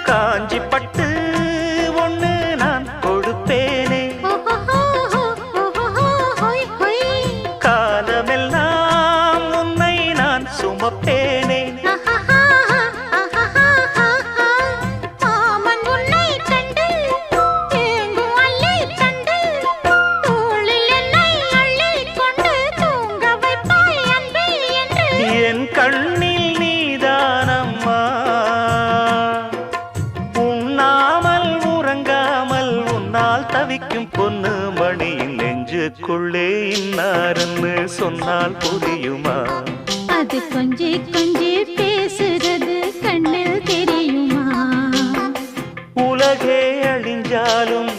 காஞ்சி பட்டு ஒண்ணு நான் கொடுப்பேனே, காலமெல்லாம் உன்னை நான் சுமப்பேனே. என் கண்ணில் நீதானம்மா, உண்ணாமல் உறங்காமல் உன்னால் தவிக்கும் பொண்ணு மணியின் நெஞ்சுக்குள்ளே இன்னாருன்னு சொன்னால் புரியுமா? அது கொஞ்சி கொஞ்சி பேசுறது கண்ணில் தெரியுமா? உலகே அழிஞ்சாலும்